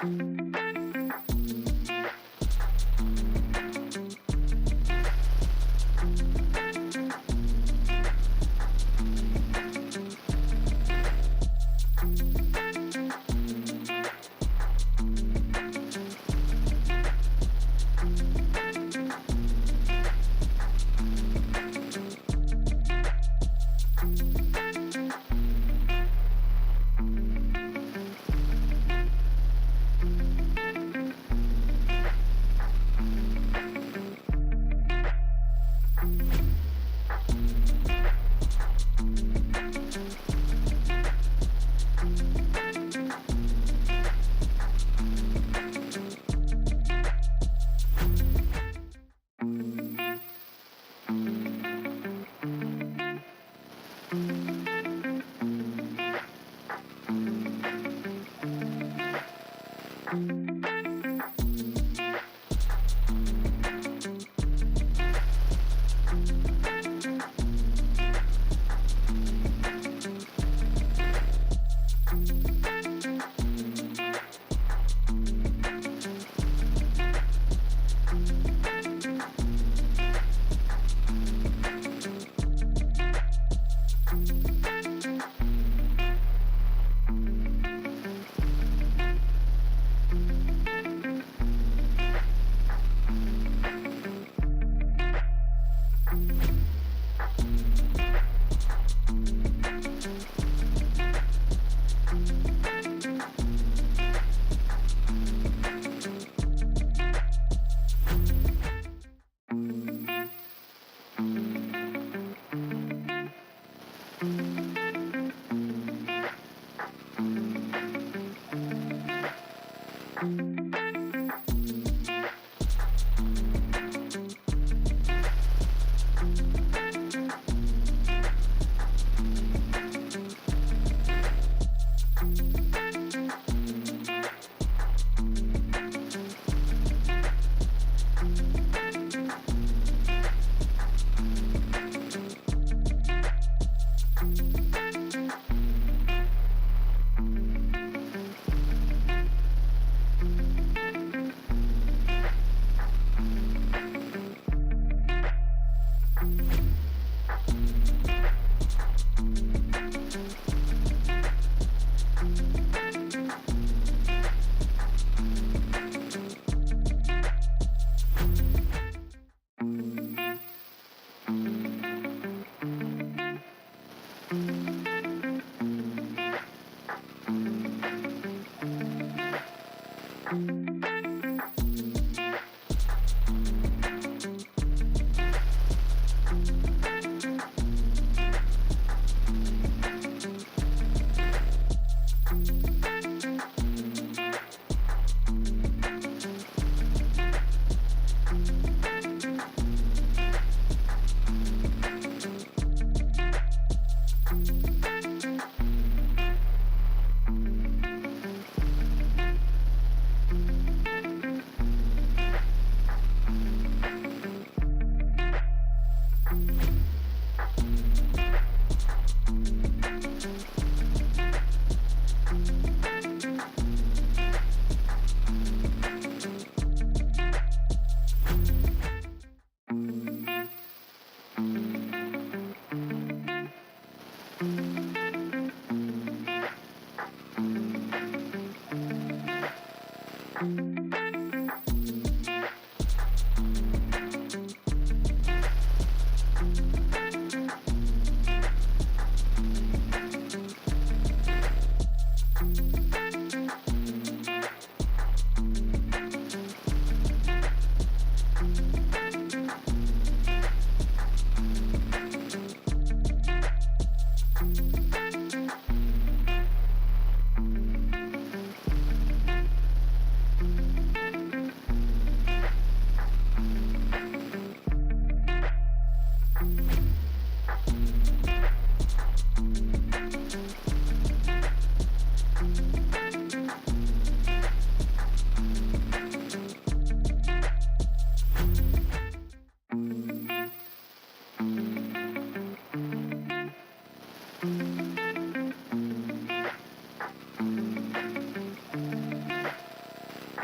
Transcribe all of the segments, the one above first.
Mm-hmm.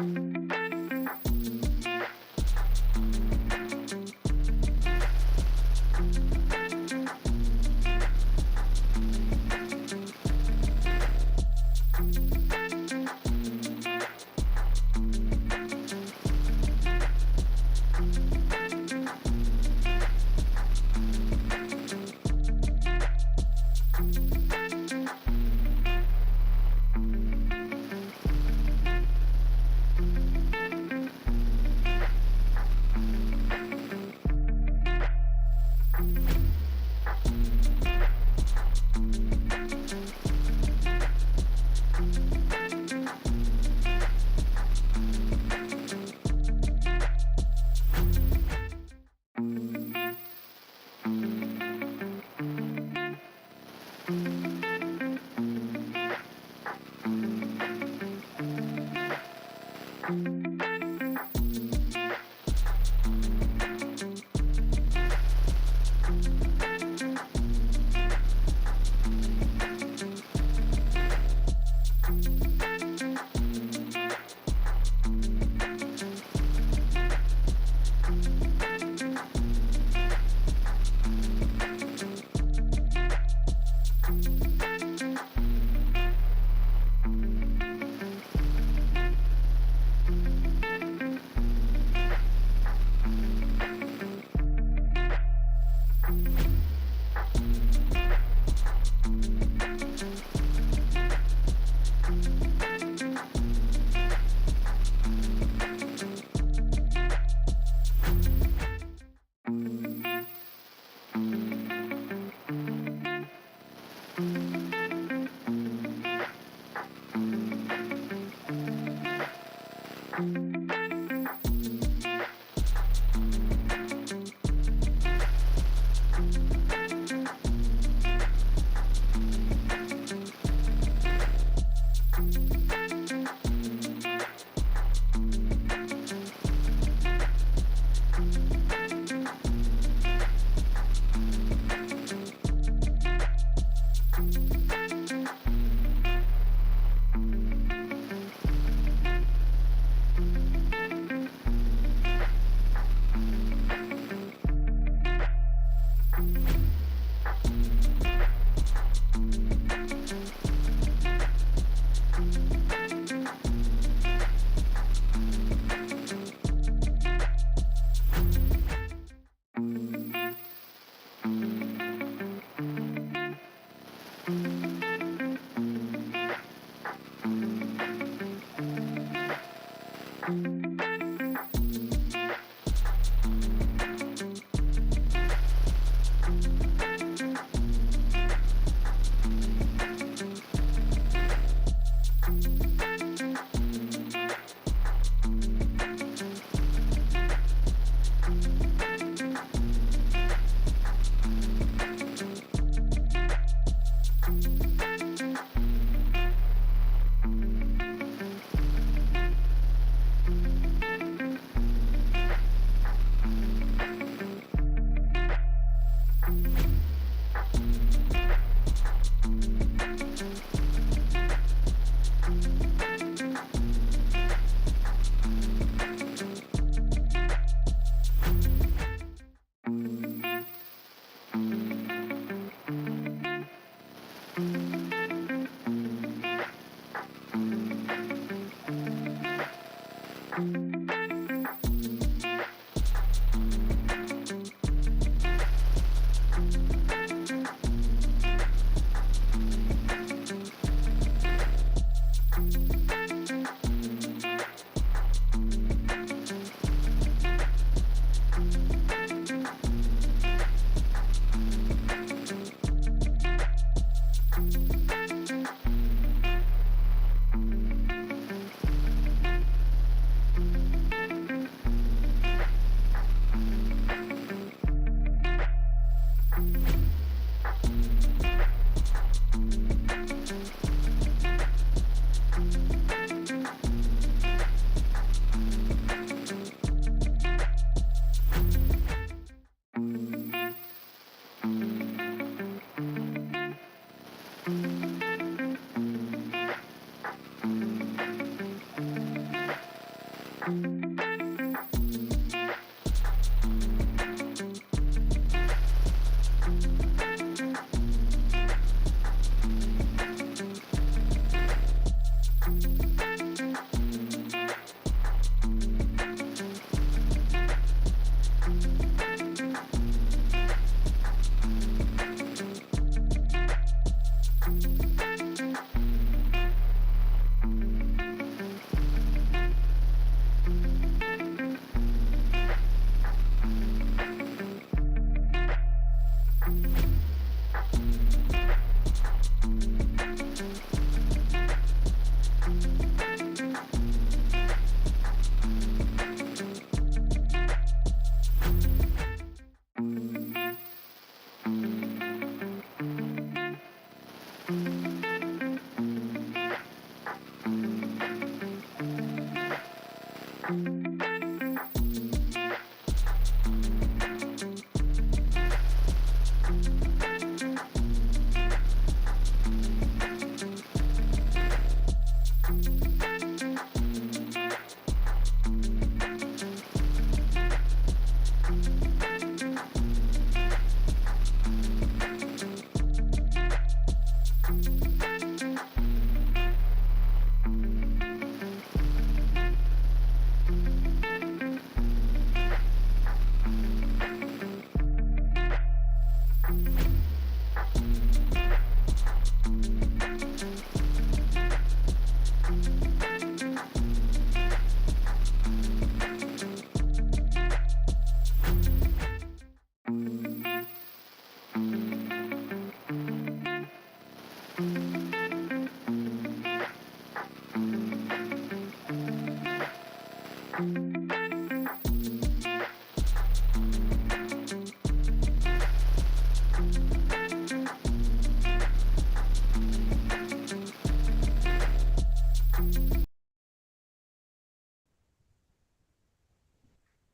you.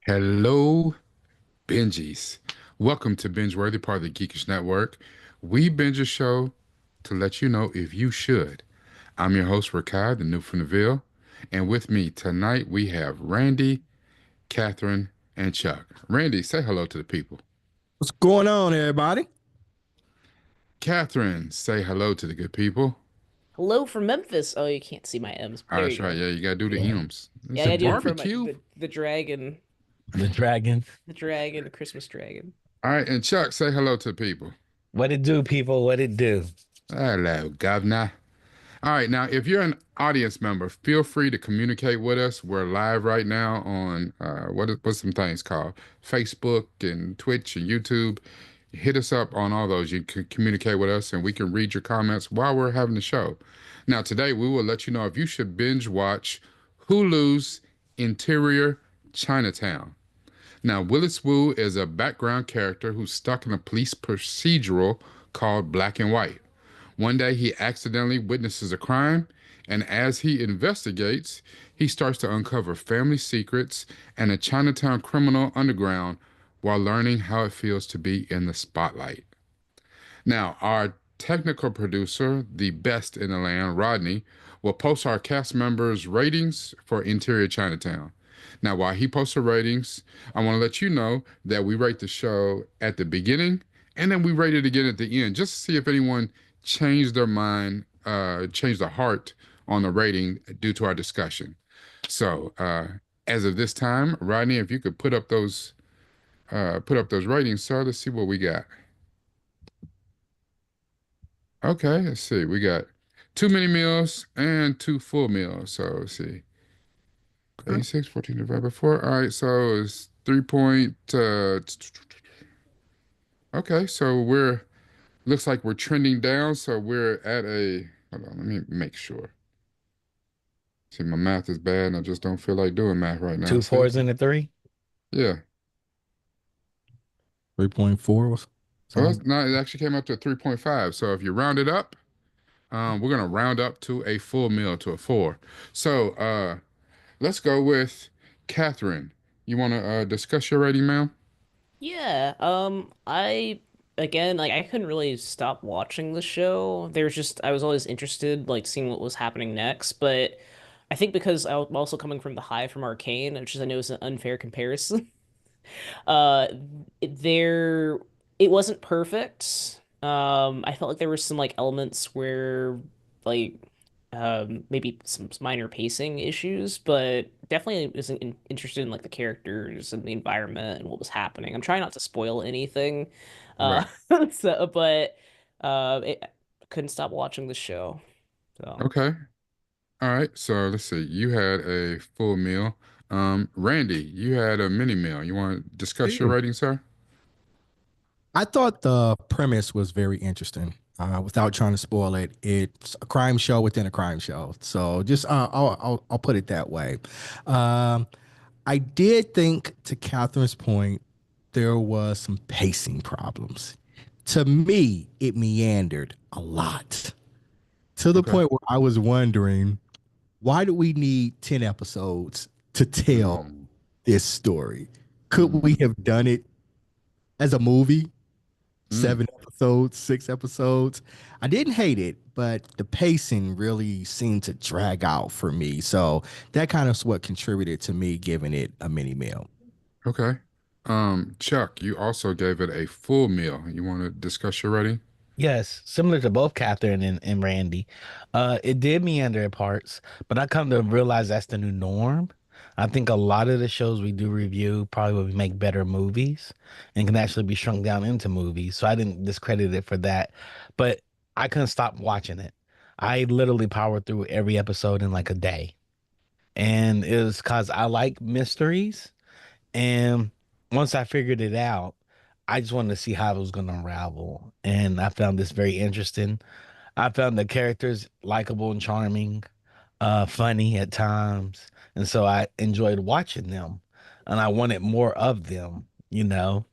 Hello, Benjies. Welcome to BingeWorthy, part of the Geekish Network. We binge a show to let you know if you should. I'm your host, Rakai, the noob from the Ville. And with me tonight, we have Randy, Catherine, and Chuck. Randy, say hello to the people. What's going on, everybody? Catherine, say hello to the good people. Hello from Memphis. Oh, you can't see my M's. Oh, There that's you right. go. Yeah, you got to do the Yeah. M's. It's Yeah, a I do it for barbecue. the dragon, The dragon. the Christmas dragon. All right, and Chuck, say hello to the people. What it do, people? What it do? Hello, governor. All right, now if you're an audience member, feel free to communicate with us. We're live right now on what's some things called Facebook and Twitch and YouTube. Hit us up on all those. You can communicate with us, and we can read your comments while we're having the show. Now today we will let you know if you should binge watch Hulu's Interior Chinatown. Now Willis Wu is a background character who's stuck in a police procedural called Black and White. One day he accidentally witnesses a crime, and as he investigates, he starts to uncover family secrets and a Chinatown criminal underground while learning how it feels to be in the spotlight. Now, our technical producer, the best in the land, Rodney, will post our cast members' ratings for Interior Chinatown. Now, while he posts the ratings, I want to let you know that we rate the show at the beginning and then we rate it again at the end, just to see if anyone changed their mind, changed their heart on the rating due to our discussion. So, as of this time, Rodney, if you could put up those ratings, sir, let's see what we got. Okay, let's see. We got 2 mini meals and 2 full meals. So let's see. 86, 14 divided by 4. All right, so it's 3 point. Okay, so looks like we're trending down. So we're at hold on, let me make sure. See, my math is bad and I just don't feel like doing math right now. 2 fours and a 3? Yeah. 3.4 was No, it actually came up to a 3.5. So if you round it up, we're going to round up to a full meal, to a 4. So let's go with Catherine. You want to discuss your rating, ma'am? Yeah. I again like I couldn't really stop watching the show. I was always interested, like seeing what was happening next, but I think because I'm also coming from the high from Arcane, which is I know is an unfair comparison. Uh, there it wasn't perfect. I felt like there were some like elements where like maybe some minor pacing issues, but definitely was interested in like the characters and the environment and what was happening. I'm trying not to spoil anything. Uh, Right. so but I couldn't stop watching the show. So Okay. All right. So let's see. You had a full meal. Randy, you had a mini meal. You want to discuss your Yeah. rating, sir? I thought the premise was very interesting. Without trying to spoil it, it's a crime show within a crime show. So just I'll put it that way. Um, I did think, to Catherine's point, there was some pacing problems. To me, it meandered a lot to the Okay. point where I was wondering, why do we need 10 episodes to tell Mm, this story? Could mm, we have done it as a movie? mm. 7 episodes, 6 episodes. I didn't hate it, but the pacing really seemed to drag out for me. So that kind of is what contributed to me giving it a mini meal. Okay. Chuck, you also gave it a full meal. You want to discuss your rating? Yes, similar to both Catherine and Randy. It did meander at parts, but I come to realize that's the new norm. I think a lot of the shows we do review probably would make better movies and can actually be shrunk down into movies. So I didn't discredit it for that, but I couldn't stop watching it. I literally powered through every episode in like a day. And it was because I like mysteries. And once I figured it out, I just wanted to see how it was going to unravel. And I found this very interesting. I found the characters likable and charming, funny at times. And so I enjoyed watching them. And I wanted more of them, you know.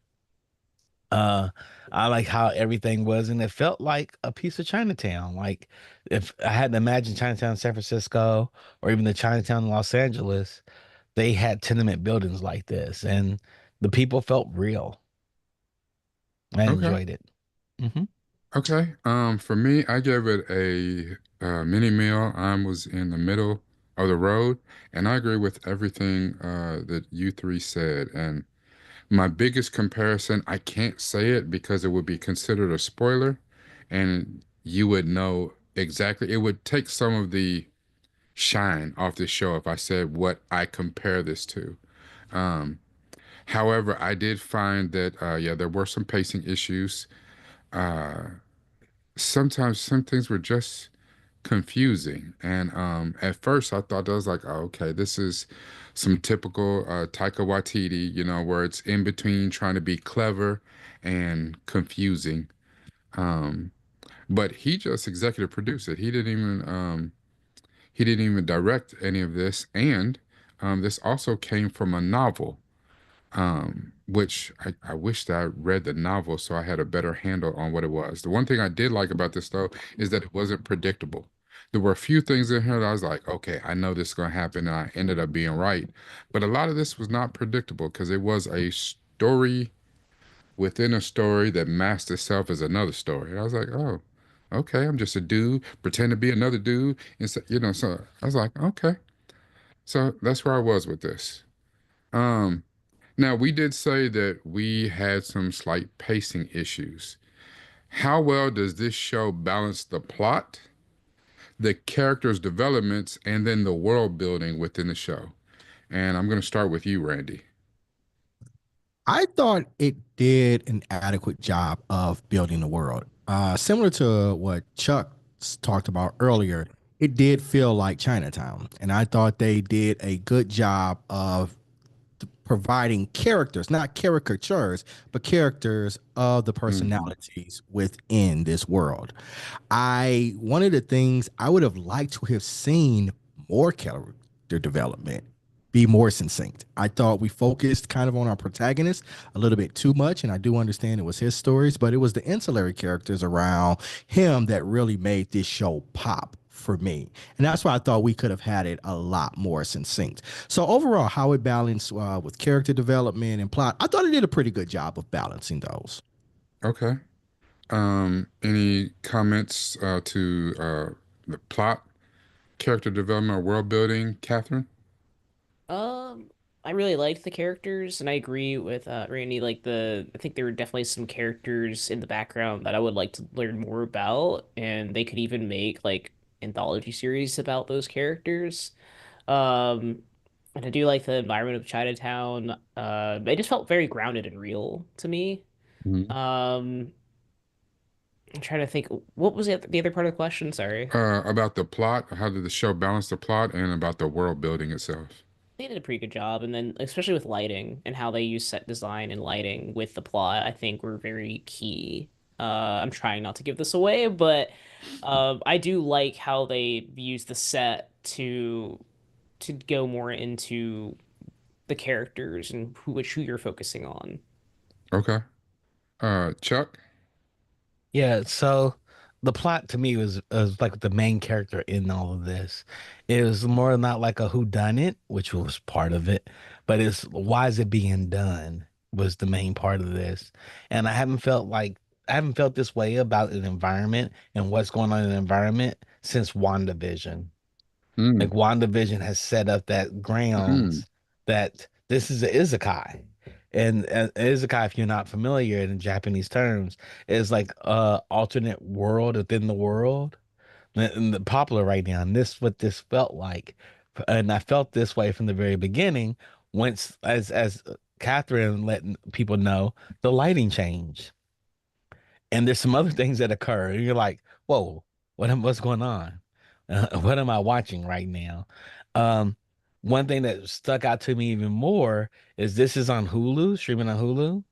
Uh, I like how everything was, and it felt like a piece of Chinatown. Like if I had to imagine Chinatown in San Francisco or even the Chinatown in Los Angeles, they had tenement buildings like this, and the people felt real. I Okay. enjoyed it. Hmm. Okay. For me, I gave it a mini meal. I was in the middle of the road, and I agree with everything that you three said. And my biggest comparison, I can't say it because it would be considered a spoiler, and you would know exactly. It would take some of the shine off the show if I said what I compare this to. Um, However, I did find that yeah, there were some pacing issues. Uh, Sometimes some things were just confusing, and at first I thought that was like, oh, okay, this is some typical Taika Waititi, where it's in between trying to be clever and confusing. Um, but he just executive produced it. He didn't even direct any of this, and this also came from a novel, which I wish that I read the novel so I had a better handle on what it was. The one thing I did like about this, though, is that it wasn't predictable. There were a few things in here that I was like, okay, I know this is going to happen, and I ended up being right. But a lot of this was not predictable because it was a story within a story that masked itself as another story. And I was like, oh, okay, I'm just a dude, pretend to be another dude. And so I was like, okay. So that's where I was with this. Um, Now, we did say that we had some slight pacing issues. How well does this show balance the plot, the characters' developments, and then the world building within the show? And I'm going to start with you, Randy. I thought it did an adequate job of building the world. Similar to what Chuck talked about earlier, it did feel like Chinatown. And I thought they did a good job of providing characters, not caricatures, but characters of the Hmm. personalities within this world. One of the things I would have liked to have seen more character development, be more succinct. I thought we focused kind of on our protagonist a little bit too much, and I do understand it was his stories, but it was the ancillary characters around him that really made this show pop for me. And that's why I thought we could have had it a lot more succinct. So overall, how it balanced with character development and plot, I thought it did a pretty good job of balancing those. Okay. Any comments to the plot? character development or world building, Catherine? Um, I really liked the characters, and I agree with Randy. I think there were definitely some characters in the background that I would like to learn more about, and they could even make like anthology series about those characters. Um, and I do like the environment of Chinatown. It just felt very grounded and real to me. Mhm. Um, I'm trying to think, what was the other part of the question? Sorry. About the plot, how did the show balance the plot, and about the world building itself? They did a pretty good job, and then especially with lighting and how they use set design and lighting with the plot, I think were very key. I'm trying not to give this away, but I do like how they use the set to go more into the characters and who you're focusing on. Okay. Chuck? Yeah, so the plot to me was like the main character in all of this. It was more not like a who done it, which was part of it, but it's why is it being done was the main part of this. And I haven't felt this way about an environment and what's going on in the environment since WandaVision. Like Mm. WandaVision has set up that Mm. grounds that this is a isekai. And isekai, if you're not familiar in Japanese terms, is like a alternate world within the world. And the popular right now. And this what this felt like. And I felt this way from the very beginning, once as Catherine letting people know the lighting changed. And there's some other things that occur. And you're like, whoa, what's going on? What am I watching right now? Um, One thing that stuck out to me even more is this is on Hulu, streaming on Hulu,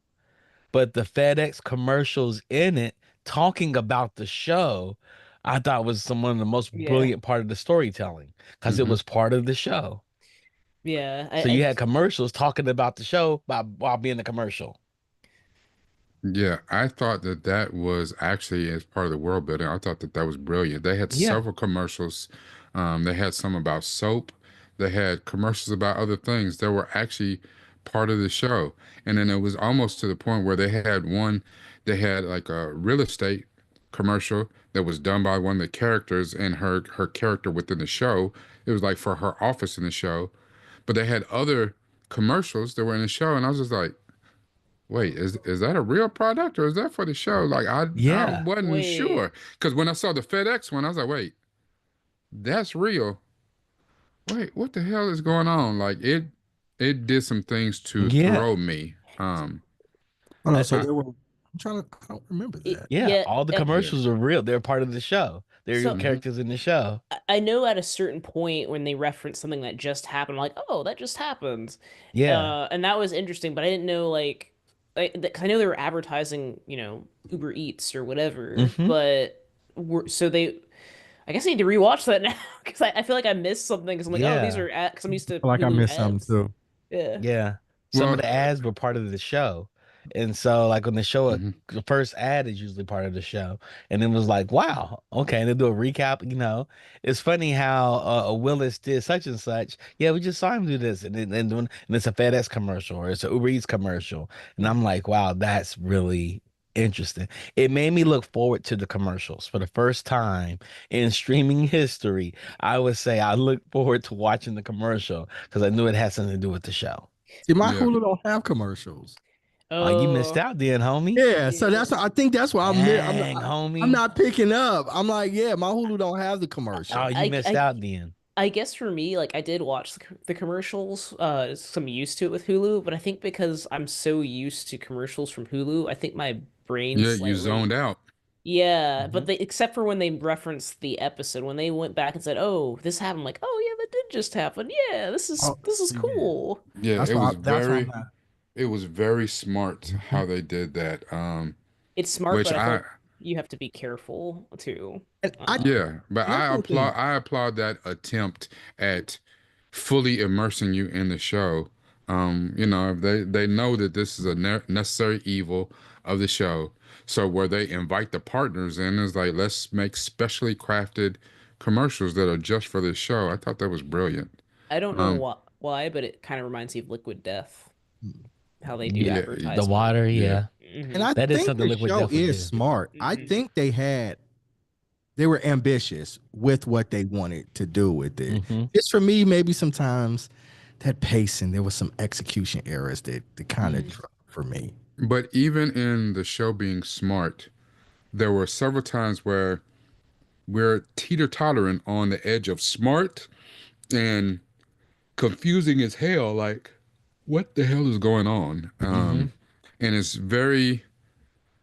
but the FedEx commercials in it talking about the show, I thought was one of the most Yeah. brilliant part of the storytelling because it Hmm. was part of the show. Yeah, So you had commercials talking about the show while being the commercial. Yeah, I thought that that was actually as part of the world building. I thought that that was brilliant. They had Yeah, several commercials. They had some about soap. They had commercials about other things that were actually part of the show. And then it was almost to the point where they had one, they had like a real estate commercial that was done by one of the characters and her character within the show. It was like for her office in the show. But they had other commercials that were in the show, and I was just like, wait, is that a real product or is that for the show? Like I yeah, wasn't wait. sure because when I saw the FedEx one, I was like, wait, that's real. Wait, what the hell is going on? Like it did some things to yeah. throw me. Hold on, I, so I there were. I'm trying to. I don't remember that. Yeah, yeah. all the yeah. commercials are real. They're part of the show. They're So Hmm. characters in the show. I know at a certain point when they reference something that just happened, I'm like, oh, that just happened. Yeah. And that was interesting, but I didn't know cause I know they were advertising, Uber Eats or whatever, Hmm. but so I guess I need to rewatch that now because I feel like I missed something because I'm like, oh, these Yeah. are ads because I'm used to I feel like I Hulu missed something ads. too. Yeah. Yeah. Some of Well, the ads were part of the show. And so like when they show mhm. the first ad is usually part of the show. And it was like, wow, okay. And they do a recap. It's funny how Willis did such and such. Yeah, we just saw him do this. And it's a FedEx commercial or it's a Uber Eats commercial. And I'm like, wow, that's really interesting. It made me look forward to the commercials for the first time in streaming history. I would say I look forward to watching the commercial because I knew it had something to do with the show. See, my Yeah. Hulu don't have commercials. Oh, you missed Oh, out then, homie. Yeah, so yeah. I think that's why Dang, I'm homie. not picking up. I'm like, yeah, my Hulu don't have the Oh, commercials. you I, missed I, out then. I guess for me, like I did watch the commercials, so I'm used to it with Hulu, but I think because I'm so used to commercials from Hulu, I think my brain Yeah, you slightly, zoned out. yeah, Mhm. but except for when they referenced the episode, when they went back and said, "Oh, this happened," I'm like, "Oh yeah, that did just happen. Yeah, this is Oh, this is yeah. cool." Yeah, That's why I'm not. it was very smart Mhm. how they did that. It's smart, Which but I feel I like you have to be careful too. And Yeah, but I think they I applaud that attempt at fully immersing you in the show. They know that this is a necessary evil of the show. So where they invite the partners in is like, let's make specially crafted commercials that are just for this show. I thought that was brilliant. I don't know Um, why, but it kind of reminds me of Liquid Death, how they do Yeah, yeah, the advertisement. water, yeah, yeah. and Hmm I That is think something the Liquid show Death would is do. smart. I hmm think they had they were ambitious with what they wanted to do with it. Mm-hmm. Just for me, maybe sometimes that pacing, there was some execution errors that kind of for me. But even in the show being smart, there were several times where we're teeter-tottering on the edge of smart and confusing as hell. Like, what the hell is going on? Mm-hmm. And it's very,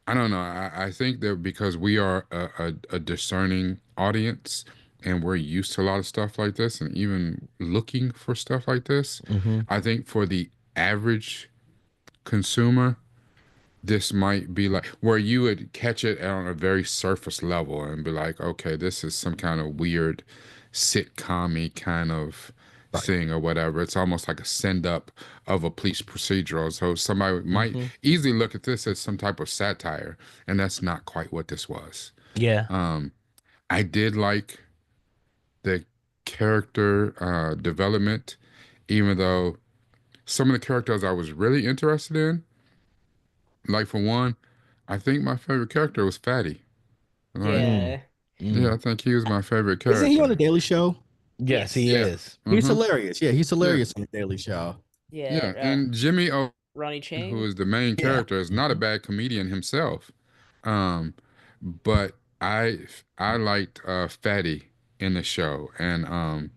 I don't know. I think that because we are a discerning audience and we're used to a lot of stuff like this and even looking for stuff like this, Mm-hmm. I think for the average consumer, this might be like where you would catch it on a very surface level and be like, okay, this is some kind of weird sitcom-y kind of Right. thing or whatever. It's almost like a send up of a police procedural. So somebody might Mm-hmm. easily look at this as some type of satire, and that's not quite what this was. Yeah. I did like the character development, even though some of the characters I was really interested in, like for one, I think my favorite character was Fatty. Like, Mm. Yeah. yeah, Mm. I think he was my favorite Isn't he on the character. Daily Show? Yes, he Yes. Yeah. is. He's Mm-hmm. hilarious. Yeah, he's Yeah. hilarious on the Daily Show. Yeah. Yeah. And Jimmy O, Ronnie who Chang. is the main Yeah. character, is not a bad comedian himself. Um, but I liked Fatty in the show and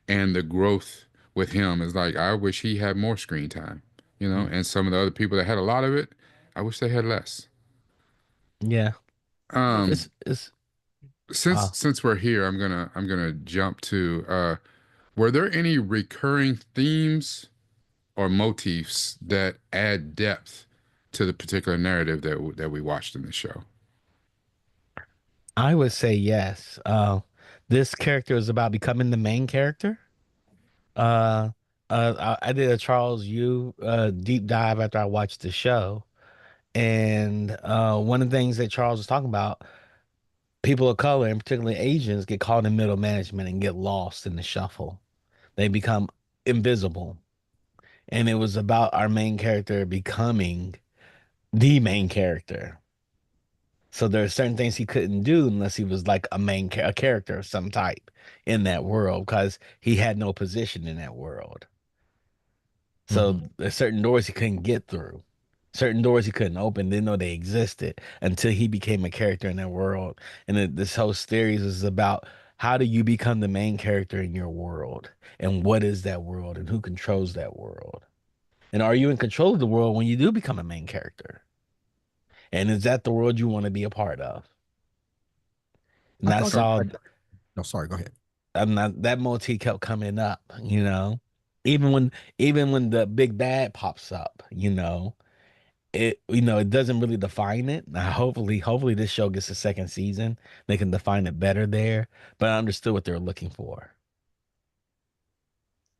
the growth with him is like I wish he had more screen time, you know, Mm. and some of the other people that had a lot of it, I wish they had less. Yeah. Um, It's since uh since we're here, I'm gonna jump to were there any recurring themes or motifs that add depth to the particular narrative that we watched in the show? I would say yes. This character is about becoming the main character. Uh I did a Charles Yu deep dive after I watched the show. And one of the things that Charles was talking about, people of color, and particularly Asians, get caught in middle management and get lost in the shuffle. They become invisible. And it was about our main character becoming the main character. So there are certain things he couldn't do unless he was like a character of some type in that world because he had no position in that world. So Mhm. there's certain doors he couldn't get through. Certain doors he couldn't open, didn't know they existed until he became a character in that world. And this whole series is about how do you become the main character in your world? And what is that world? And who controls that world? And are you in control of the world when you do become a main character? And is that the world you want to be a part of? And I thought that's that. Okay. all. No, sorry. Go ahead. And that motif kept coming up, even when the big bad pops up, it doesn't really define it. Now, hopefully this show gets a second season. They can define it better there. But I understood what they were looking for.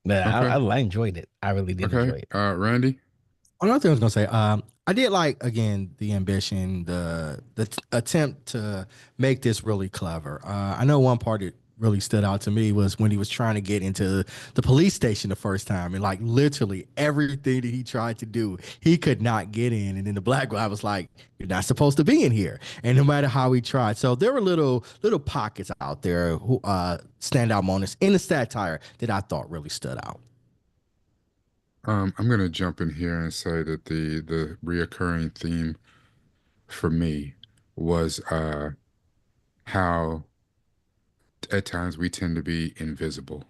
But Okay. I enjoyed it. I really did Okay. enjoy it. Randy. Another thing I was gonna say, I did like again the ambition, the attempt to make this really clever. I know one part that really stood out to me was when he was trying to get into the police station the first time, and like literally everything that he tried to do, he could not get in. And then the black guy was like, "You're not supposed to be in here." And no matter how he tried, so there were little pockets out there who standout moments in the satire that I thought really stood out. I'm gonna jump in here and say that the reoccurring theme for me was how at times we tend to be invisible.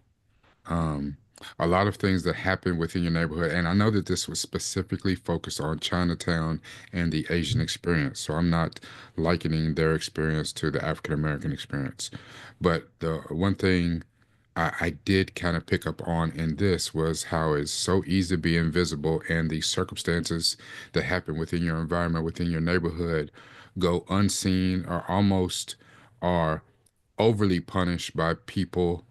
Um, a lot of things that happen within your neighborhood, and I know that this was specifically focused on Chinatown and the Asian experience, so I'm not likening their experience to the African American experience. But the one thing I did kind of pick up on in this was how it's so easy to be invisible, and the circumstances that happen within your environment, within your neighborhood, go unseen or almost are overly punished by people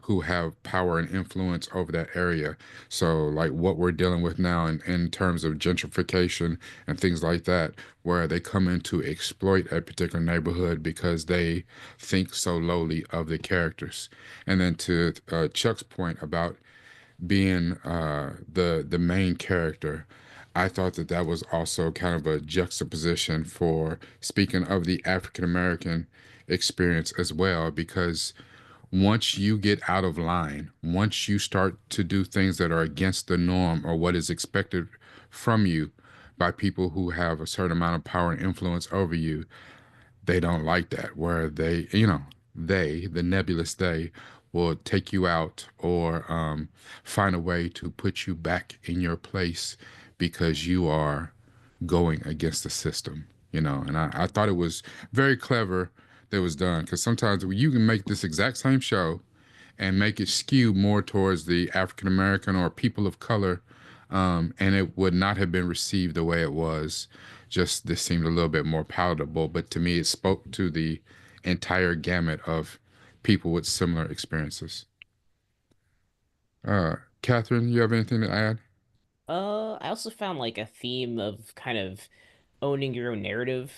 who have power and influence over that area. So, like what we're dealing with now in terms of gentrification and things like that, where they come in to exploit a particular neighborhood because they think so lowly of the characters. And then to Chuck's point about being the main character, I thought that that was also kind of a juxtaposition for speaking of the African American experience as well, because once you get out of line, once you start to do things that are against the norm or what is expected from you by people who have a certain amount of power and influence over you, they don't like that. Where they, the nebulous they, will take you out or find a way to put you back in your place because you are going against the system, And I thought it was very clever that was done, because sometimes you can make this exact same show and make it skew more towards the African American or people of color, and it would not have been received the way it was. Just this seemed a little bit more palatable, but to me, it spoke to the entire gamut of people with similar experiences. Catherine, you have anything to add? I also found like a theme of kind of owning your own narrative.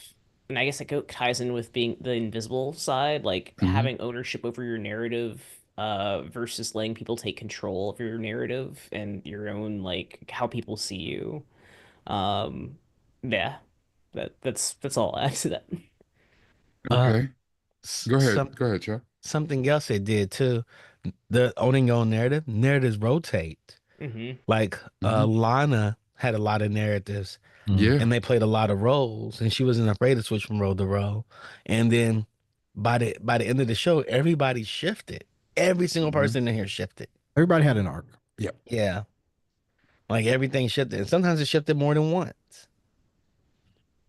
And I guess ties in with being the invisible side, like Hmm. having ownership over your narrative, versus letting people take control of your narrative and your own like how people see you. Um, yeah, that's all I add to that. Uh, Okay, go ahead. some Go ahead, Chuck. something else it did too. The owning your own narrative. Narratives rotate. Hmm. Like Hmm. Lana had a lot of narratives, Mm. Yeah. and they played a lot of roles, and she wasn't afraid to switch from role to role. And then by the end of the show, everybody shifted. Every single Hmm. person in here shifted. Everybody had an arc. Yep. Yeah, like everything shifted. And sometimes it shifted more than once.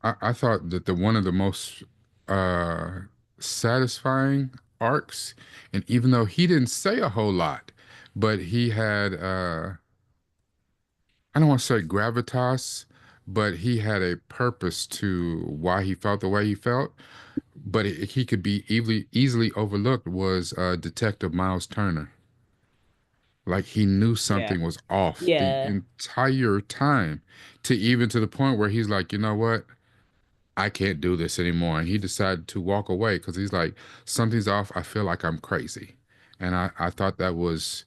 I thought that the one of the most uh, satisfying arcs, and even though he didn't say a whole lot, but he had I don't want to say gravitas, but he had a purpose to why he felt the way he felt. But he could be easily overlooked, was Detective Miles Turner. Like he knew Yeah, something was off the yeah. entire time, to the point where he's like, you know what? I can't do this anymore. And he decided to walk away because he's like, something's off. I feel like I'm crazy. And I thought that was,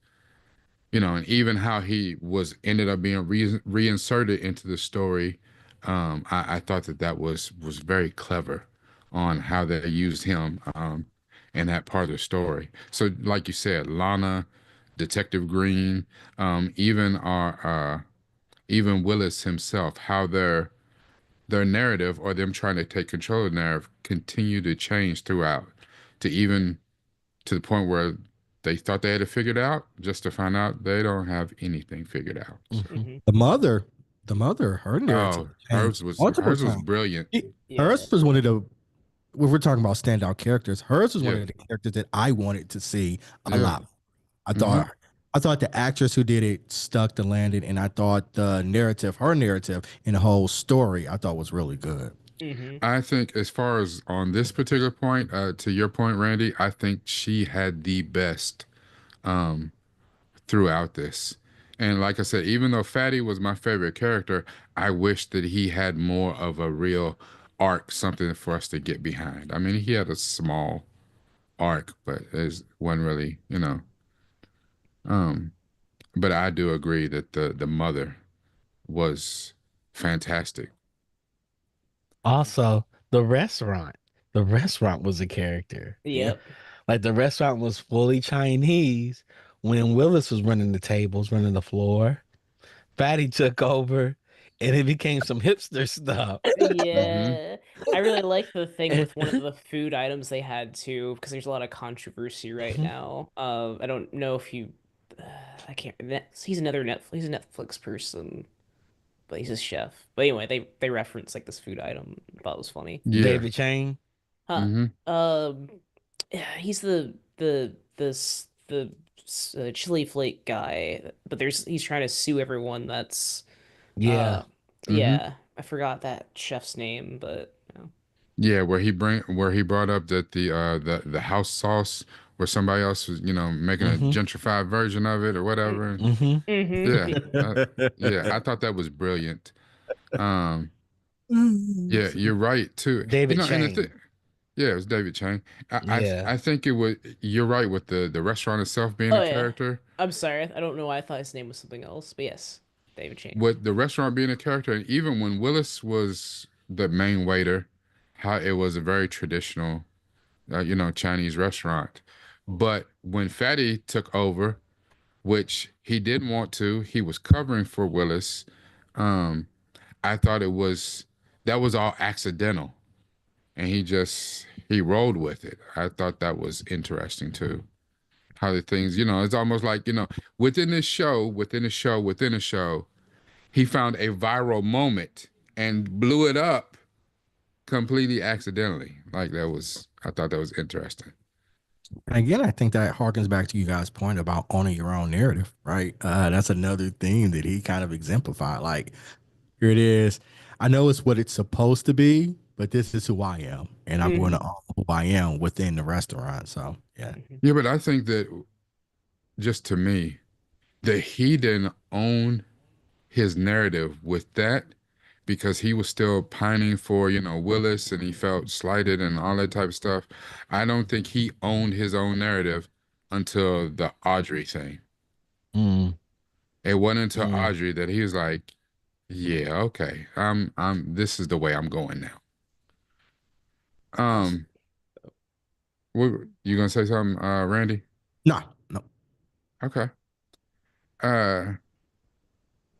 and even how he was ended up being reinserted into the story. I thought that was very clever on how they used him in that part of the story. So, like you said, Lana, Detective Green, even even Willis himself, how their narrative or them trying to take control of the narrative continue to change throughout, to even to the point where they thought they had it figured out, just to find out they don't have anything figured out. So, Hmm. Hmm. The mother, her narrative oh, changed multiple hers was times. brilliant. Yeah. Hers was one of the, when we're talking about standout characters, hers was one Yeah, of the characters that I wanted to see a yeah. lot. I Hmm. thought I thought the actress who did it stuck the landing, and I thought the narrative, her narrative and the whole story, I thought was really good. Hmm. I think as far as on this particular point, to your point, Randy, I think she had the best um, throughout this. And like I said, even though Fatty was my favorite character, I wish that he had more of a real arc, something for us to get behind. I mean, he had a small arc, but it wasn't really, Um, but I do agree that the mother was fantastic. Also, the restaurant. The restaurant was a character. Yeah. Yep. Like the restaurant was fully Chinese when Willis was running the tables, running the floor. Fatty took over and it became some hipster stuff. Mm-hmm. Yeah. I really like the thing And- with one of the food items they had too, because there's a lot of controversy right now. I don't know if you, uh, I can't. He's another He's a Netflix person, but he's a chef. But anyway, they reference like this food item. I thought it was funny. Yeah. David Chang. Huh. Mm-hmm. Um, yeah, he's the chili flake guy, but he's trying to sue everyone that's Yeah. uh Mm-hmm. yeah, I forgot that chef's name, but Yeah, where he brought up that the house sauce, where somebody else was, making a Hmm. gentrified version of it or whatever. Hmm. Yeah, mm-hmm. yeah, I thought that was brilliant. Um, yeah, Mm. you're right too. David And the thing, Chang. yeah, it was David Chang. Yeah. I think it was. You're right with the restaurant itself being Oh a yeah. character. I'm sorry. I don't know why I thought his name was something else, but yes, David Chang. With the restaurant being a character, and even when Willis was the main waiter, how it was a very traditional Chinese restaurant. But when Fatty took over, which he didn't want to, he was covering for Willis. Um, I thought that was all accidental, and he rolled with it. I thought that was interesting too. How the things, it's almost like, within this show, within a show, within a show, he found a viral moment and blew it up completely accidentally. I thought that was interesting. And again, I think that harkens back to you guys' point about owning your own narrative, right? That's another theme that he kind of exemplified. Like, here it is. I know it's what it's supposed to be, but this is who I am, and I'm going to Mhm. own who I am within the restaurant. So, yeah. Mhm. Yeah, but I think that just to me, that he didn't own his narrative with that because he was still pining for, Willis and he felt slighted and all that type of stuff. I don't think he owned his own narrative until the Audrey thing. Mm, It wasn't until mm. Audrey that he was like, yeah, okay. This is the way I'm going now. That's Um, what you gonna say something, Randy? No, no. Okay. Uh,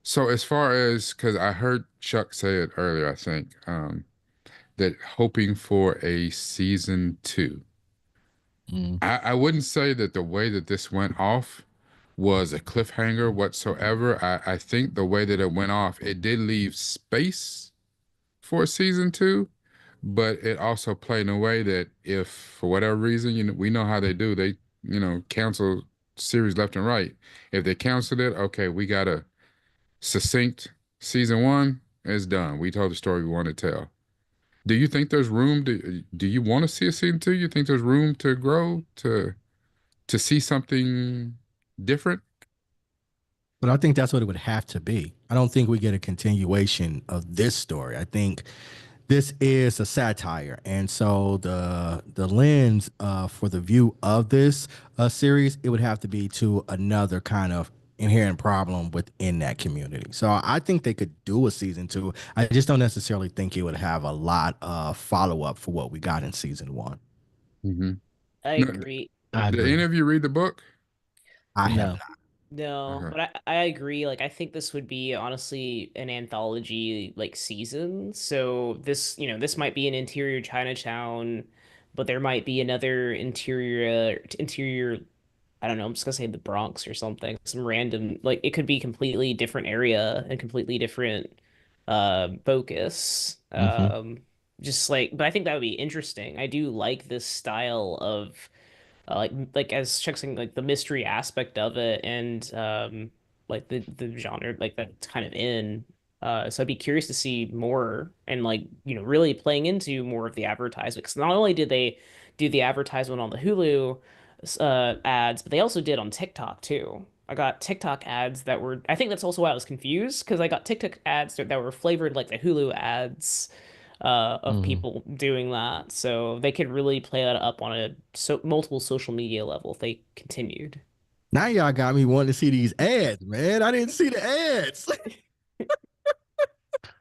so as far as, because I heard Chuck say it earlier, I think, that hoping for a season two. Mm. I wouldn't say that the way that this went off was a cliffhanger whatsoever. I think the way that it went off, it did leave space for season two, but it also played in a way that if for whatever reason, we know how they do, they, cancel series left and right. If they canceled it, okay, we got a succinct season one, it's done. We told the story we want to tell. Do you think there's room do you want to see a season two? You think there's room to grow, to see something different? But I think that's what it would have to be. I don't think we get a continuation of this story. I think this is a satire, and so the lens for the view of this series, it would have to be to another kind of inherent problem within that community. So I think they could do a season two. I just don't necessarily think it would have a lot of follow up for what we got in season one. Mm-hmm. I No, agree. I did agree. any of you read the book? I have No. not. No, Okay. but I agree. Like I think this would be honestly an anthology like season. So this might be an interior Chinatown, but there might be another interior I don't know, I'm just gonna say the Bronx or something. Some random like it could be completely different area and completely different focus. Hmm. Just like but I think that would be interesting. I do like this style of like as Chuck saying, like the mystery aspect of it and like the genre like that's kind of in. So I'd be curious to see more and like really playing into more of the advertisement because not only did they do the advertisement on the Hulu ads, but they also did on TikTok too. I got TikTok ads that were I think that's also why I was confused because I got TikTok ads that were flavored like the Hulu ads of Hmm. people doing that. So they could really play that up on a multiple social media level if they continued. Now y'all got me wanting to see these ads, man. I didn't see the ads.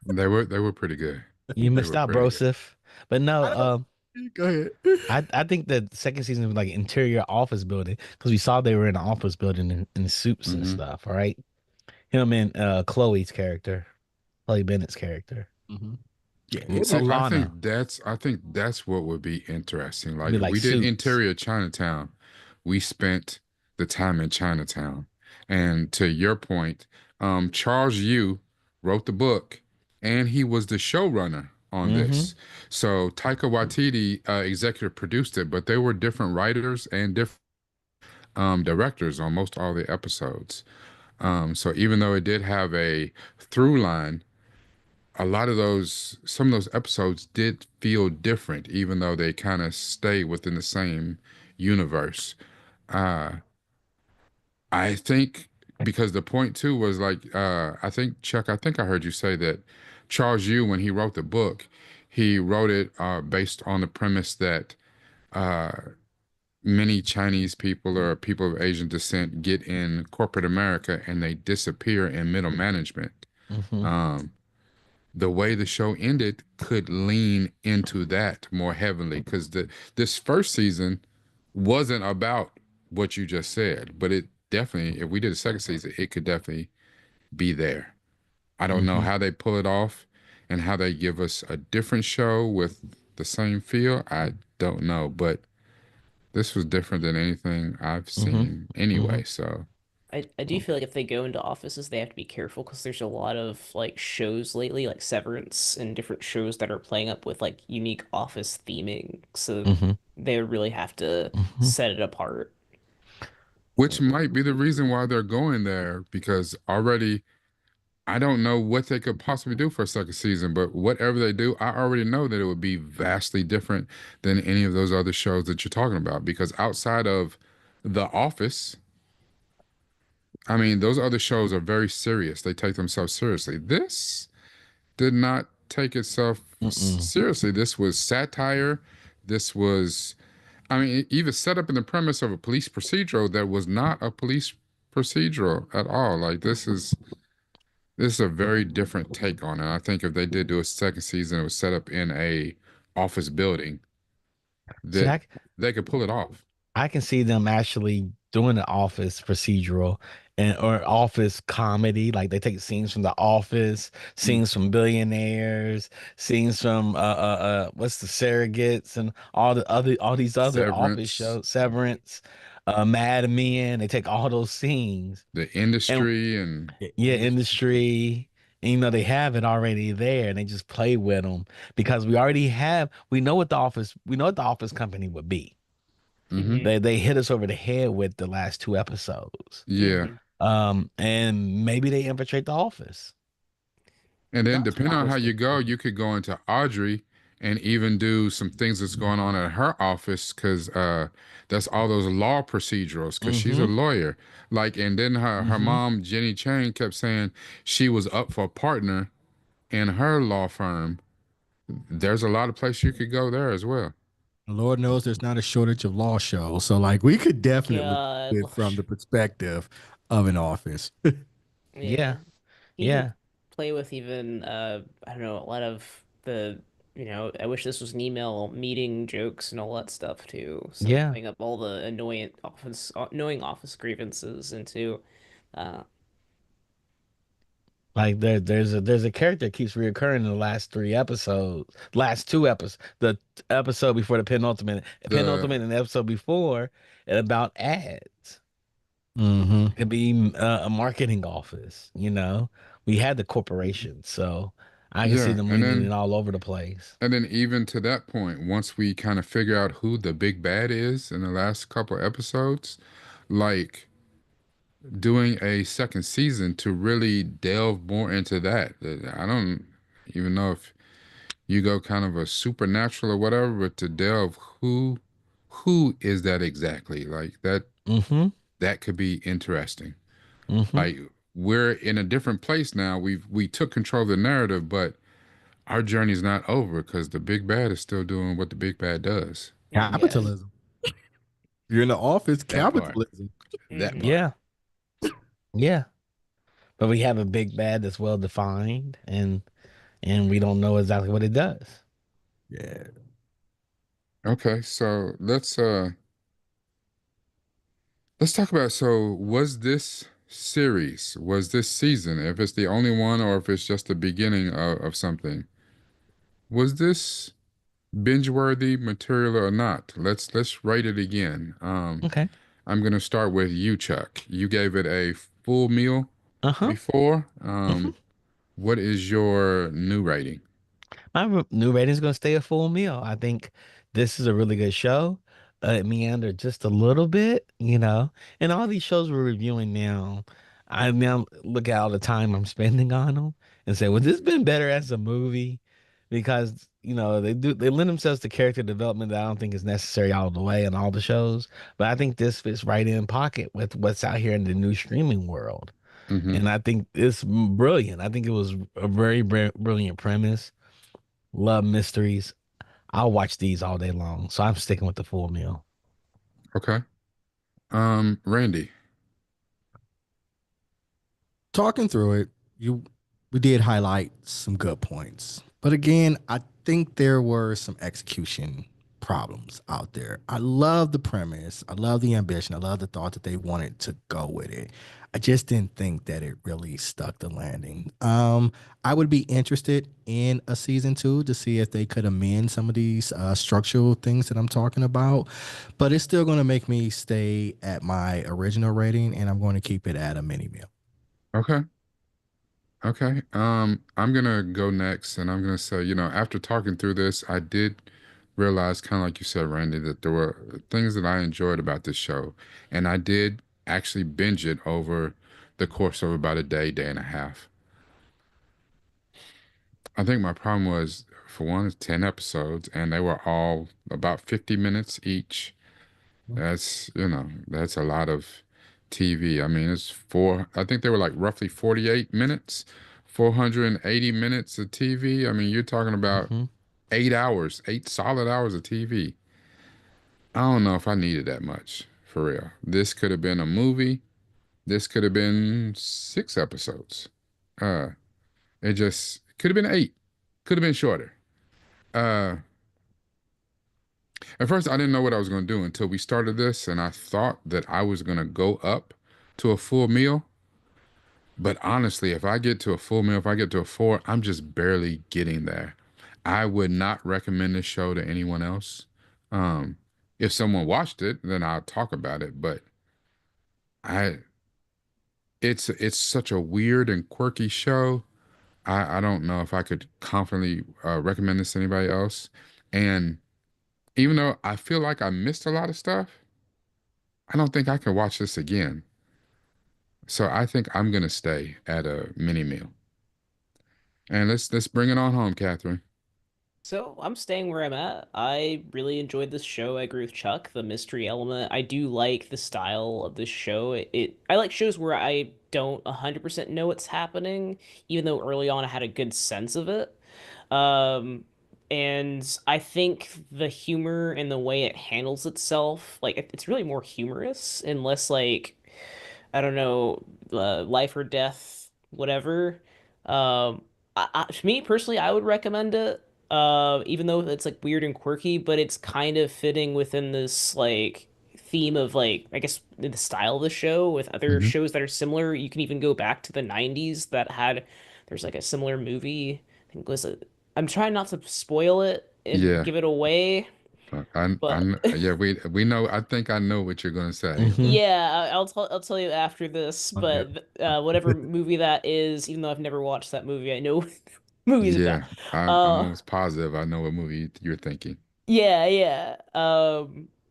They were pretty good. You They missed were out, pretty bro, good. Sif. But no, I don't. Go ahead. I think the second season was like interior office building because we saw they were in an office building in suits and Hmm. stuff. All right, him and Chloe's character, Chloe Bennett's character, Mhm. Yeah, Well, it see, looked. Alana. I think that's what would be interesting. It'd Like be if like we did suits. interior Chinatown, we spent the time in Chinatown. And to your point, Charles Yu wrote the book and he was the showrunner on Mm-hmm. this. So Taika Waititi executive produced it, but they were different writers and different directors on most all the episodes. So even though it did have a through line, some of those episodes did feel different, even though they kind of stay within the same universe. Uh, I think because the point too was like, I think Chuck, I think I heard you say that Charles Yu, when he wrote the book, he wrote it based on the premise that uh, many Chinese people or people of Asian descent get in corporate America and they disappear in middle management. Mm-hmm. Um, the way the show ended could lean into that more heavily because the this first season wasn't about what you just said, but it definitely, if we did a second season, it could definitely be there. I don't know Hmm. how they pull it off and how they give us a different show with the same feel. I don't know, but this was different than anything I've Mm-hmm. seen Mm-hmm. anyway. So, I do feel like if they go into offices, they have to be careful because there's a lot of like shows lately, like Severance and different shows that are playing up with like unique office theming. So Mm-hmm. they really have to Mm-hmm. set it apart. which might be the reason why they're going there because already I don't know what they could possibly do for a second season, but whatever they do, I already know that it would be vastly different than any of those other shows that you're talking about. Because outside of The Office, I mean, those other shows are very serious. They take themselves seriously. This did not take itself Mm-mm. seriously. This was satire. This was, I mean, it even set up in the premise of a police procedural that was not a police procedural at all. Like this is a very different take on it. I think if they did do a second season, it was set up in a office building See, that they could pull it off. I can see them actually doing an office procedural and or office comedy. Like they take scenes from The Office, Mm. scenes from Billionaires, scenes from what's the Surrogates and all these other office Severance, shows, Severance, Mad Men. They take all those scenes the and industry, and yeah, industry. And, they have it already there, and they just play with them because we know what the office company would be. mm-hmm, Hmm. They hit us over the head with the last two episodes. yeah. Hmm. And maybe they infiltrate the office. And then That's what depending I on how was you go, thinking. you could go into Audrey and even do some things that's going on at her office because that's all those law procedurals because she's a Mm-hmm. lawyer. Like, and then her Mm-hmm. mom, Jenny Chang, kept saying she was up for a partner in her law firm. There's a lot of places you could go there as well. Lord knows there's not a shortage of law shows. So like we could definitely God, do it from the perspective of an office. yeah. Yeah. You can Yeah. play with even I don't know, a lot of the I wish this was an email meeting jokes and all that stuff too. So Yeah. playing up all the annoying office grievances into uh Like there's a character that keeps reoccurring in the last three episodes, last two episodes, the episode before the The penultimate and the episode before, and about ads. Hmm. It could be a marketing office. We had the corporation, so I can see yeah, them leaning it all over the place. and then even to that point, once we kind of figure out who the big bad is in the last couple episodes, like doing a second season to really delve more into that. I don't even know if you go kind of a supernatural or whatever, but to delve who is that exactly? Like Mm-hmm. that could be interesting. Mm-hmm. Like we're in a different place now. We took control of the narrative, but our journey's not over because the big bad is still doing what the big bad does. yes. Capitalism. You're in the office, That part. capitalism. That Hmm. part. Yeah. Yeah. But we have a big bad that's well defined, and we don't know exactly what it does. Yeah. Okay, so let's talk about, so was this series, was this season, if it's the only one or if it's just the beginning of something, was this binge-worthy material or not? Let's rate it again. Okay. I'm gonna start with you, Chuck. You gave it a full meal Uh-huh. before. Mhm. What is your new rating? New rating's gonna stay a full meal. I think this is a really good show. It meandered just a little bit. And all these shows we're reviewing now, I now look at all the time I'm spending on them and say, would this been better as a movie? Because they lend themselves to character development that I don't think is necessary all the way in all the shows. But I think this fits right in pocket with what's out here in the new streaming world. Mm-hmm. And I think it's brilliant. I think it was a very brilliant premise. Love mysteries. I'll watch these all day long. So I'm sticking with the full meal. Okay. Randy. Talking through it, you we did highlight some good points. But again, I think there were some execution problems out there. I love the premise. I love the ambition. I love the thought that they wanted to go with it. I just didn't think that it really stuck the landing. I would be interested in a season two to see if they could amend some of these structural things that I'm talking about. But it's still going to make me stay at my original rating, and I'm going to keep it at a mini meal. Okay. Okay. I'm gonna go next, and I'm gonna say, after talking through this, I did realize, kind of like you said, Randy, that there were things that I enjoyed about this show, and I did actually binge it over the course of about a day, day and a half. I think my problem was, for one, it's 10 episodes, and they were all about 50 minutes each. That's a lot of TV. I mean, I think they were like roughly 48 minutes, 480 minutes of TV. I mean, you're talking about Mm-hmm. 8 hours, 8 solid hours of TV. I don't know if I needed that much, for real. This could have been a movie. This could have been 6 episodes. Uh, it just could have been 8. Could have been shorter. Uh, At first, I didn't know what I was going to do until we started this, and I thought that I was going to go up to a full meal. But honestly, if I get to a full meal, if I get to a 4, I'm just barely getting there. I would not recommend this show to anyone else. Um, if someone watched it, then I'll talk about it. But I, it's such a weird and quirky show. I don't know if I could confidently recommend this to anybody else. And even though I feel like I missed a lot of stuff, I don't think I can watch this again. So I think I'm gonna stay at a mini meal. And let's bring it on home, Catherine. So I'm staying where I'm at. I really enjoyed this show. I agree with Chuck, the mystery element. I do like the style of this show. I like shows where I don't 100% know what's happening, even though early on I had a good sense of it. Um, and I think the humor and the way it handles itself, like it's really more humorous and less like I don't know, life or death, whatever. To me personally, I would recommend it. Even though it's like weird and quirky, but it's kind of fitting within this like theme of like I guess the style of the show with other Hmm. shows that are similar. You can even go back to the 90s that had there's like a similar movie. I think it was I'm trying not to spoil it and Yeah. give it away, but Yeah, we know. I think I know what you're gonna say. Mm-hmm. yeah, I'll tell you after this, Okay. but whatever movie that is, even though I've never watched that movie, I know what the movie's about. Yeah, I'm Uh almost positive I know what movie you're thinking. yeah, yeah.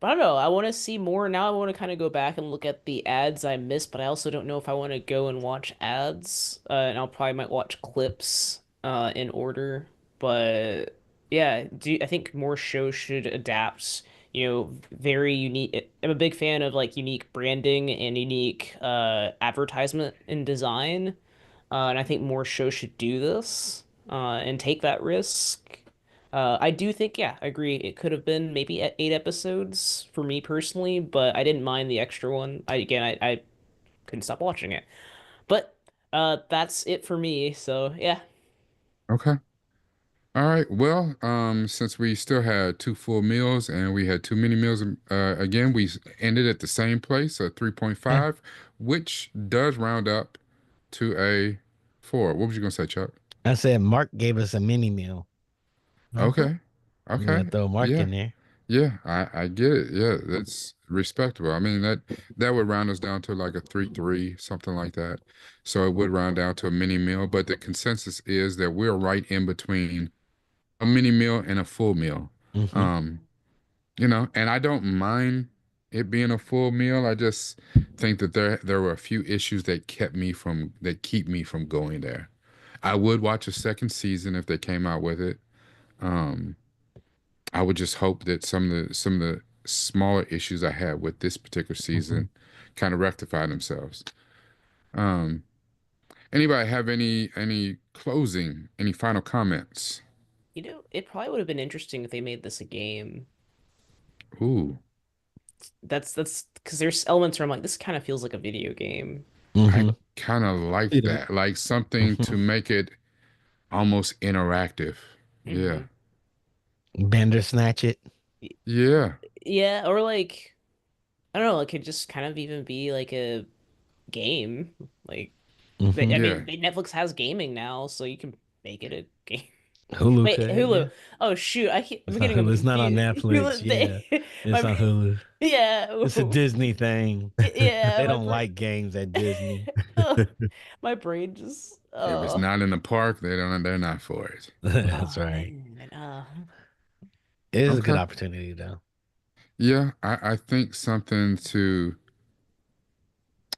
But I don't know. I want to see more. Now I want to kind of go back and look at the ads I missed, but I also don't know if I want to go and watch ads. And I'll probably might watch clips in order. But yeah, I think more shows should adapt, very unique. I'm a big fan of like unique branding and unique advertisement and design. And I think more shows should do this and take that risk. I do think, yeah, I agree. It could have been maybe at 8 episodes for me personally, but I didn't mind the extra one. I couldn't stop watching it. But that's it for me. So yeah, Okay. All right. Well, since we still had 2 full meals and we had 2 mini meals, again, ended at the same place, a Yeah. 3.5, which does round up to a 4. What was you gonna say, Chuck? I said Mark gave us a mini meal. Okay. Okay. You gotta Okay. throw Mark Yeah. in there. Yeah. I get it. Yeah. That's respectable. I mean, that would round us down to like a 3-3, something like that. So it would round down to a mini meal, but the consensus is that we're right in between a mini meal and a full meal. Hmm. Um, and I don't mind it being a full meal. I just think that there were a few issues that keep me from going there. I would watch a second season if they came out with it. Um, I would just hope that some of the smaller issues I had with this particular Mm-hmm. season kind of rectify themselves. Um, Anybody have any final comments? it probably would have been interesting if they made this a game. Ooh, That's because there's elements where I'm like, this kind of feels like a video game. I Hmm. kind of See like that? that, like something Hmm. to make it almost interactive. Yeah. Hmm. Bender snatch it. Yeah. Yeah, or like I don't know, it could just kind of even be like a game. Like Hmm. I Yeah. mean, Netflix has gaming now, so you can make it a game. Hulu Wait, could, Hulu. yeah. Oh shoot, I'm It's on getting them Hulu. It's not on confused. Netflix. Yeah, it's My on Hulu. yeah, It's a Disney thing. yeah, They don't like games at Disney. oh, my brain just If it's not in the park, they're not for it. That's oh right. man, It is a good Okay. opportunity, though. Yeah, I think something to,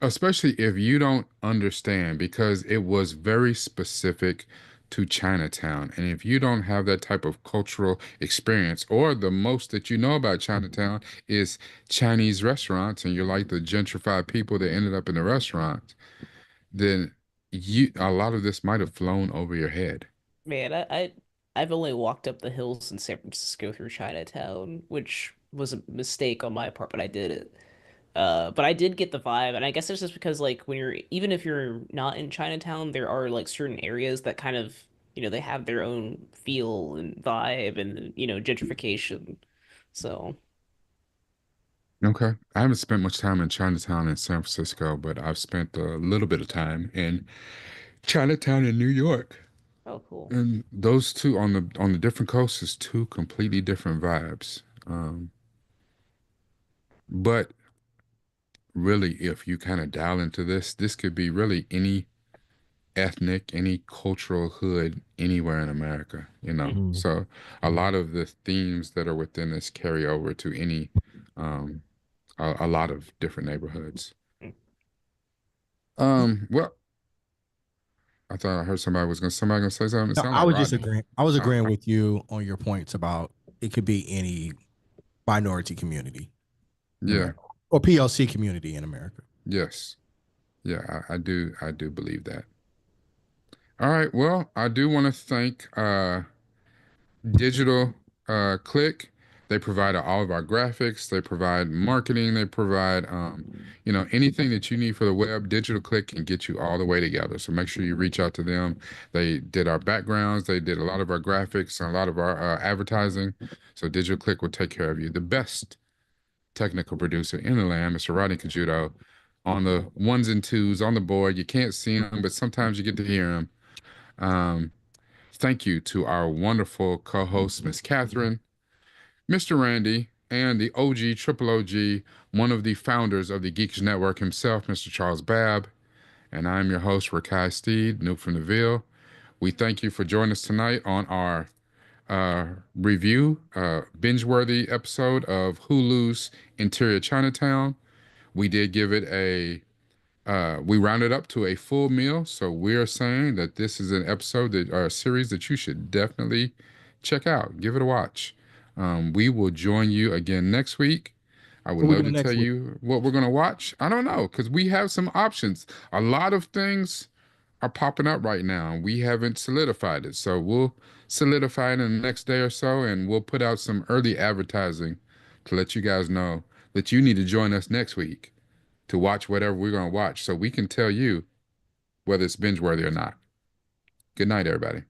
especially if you don't understand, because it was very specific to Chinatown. And if you don't have that type of cultural experience, or the most that you know about Chinatown is Chinese restaurants, and you're like the gentrified people that ended up in the restaurant, then a lot of this might have flown over your head. man, I've only walked up the hills in San Francisco through Chinatown, which was a mistake on my part, but I did it. But I did get the vibe, and I guess it's just because like when you're even if you're not in Chinatown, there are like certain areas that kind of they have their own feel and vibe and gentrification. So Okay. I haven't spent much time in Chinatown in San Francisco, but I've spent a little bit of time in Chinatown in New York. oh cool. And those two on the different coasts is two completely different vibes. But really, if you kind of dial into this, this could be really any ethnic, any cultural hood anywhere in America, you know. Mm, Mm. So a lot of the themes that are within this carry over to any um a lot of different neighborhoods. mm. Well, I thought I heard somebody gonna say something. It No, sounded I like was just Rodney. agreeing. I was Oh, agreeing with you on your points about it could be any minority community in yeah, America or PLC community in America. yes. Yeah, I do believe that. All right. Well, I do want to thank Digital Click. They provide all of our graphics. They provide marketing. They provide, anything that you need for the web. Digital Click can get you all the way together. So make sure you reach out to them. They did our backgrounds. They did a lot of our graphics and a lot of our advertising. So Digital Click will take care of you. The best technical producer in the land, Mr. Rodney Cajudo, on the ones and twos on the board. You can't see him, but sometimes you get to hear him. Um, Thank you to our wonderful co-host, Miss Catherine, Mr. Randy, and the OG, Triple OG, one of the founders of the Geekish Network himself, Mr. Charles Babb. And I'm your host, Rakai Steed, Nuke from the Ville. We thank you for joining us tonight on our review, binge-worthy episode of Hulu's Interior Chinatown. We did give it we rounded up to a full meal, so we're saying that this is an episode that or a series that you should definitely check out. Give it a watch. We will join you again next week. I would What we love got to tell next week? you what we're gonna watch. I don't know because we have some options. A lot of things are popping up right now. We haven't solidified it, so we'll solidify it in the next day or so, and we'll put out some early advertising to let you guys know that you need to join us next week to watch whatever we're going to watch so we can tell you whether it's binge worthy or not. Good night, everybody.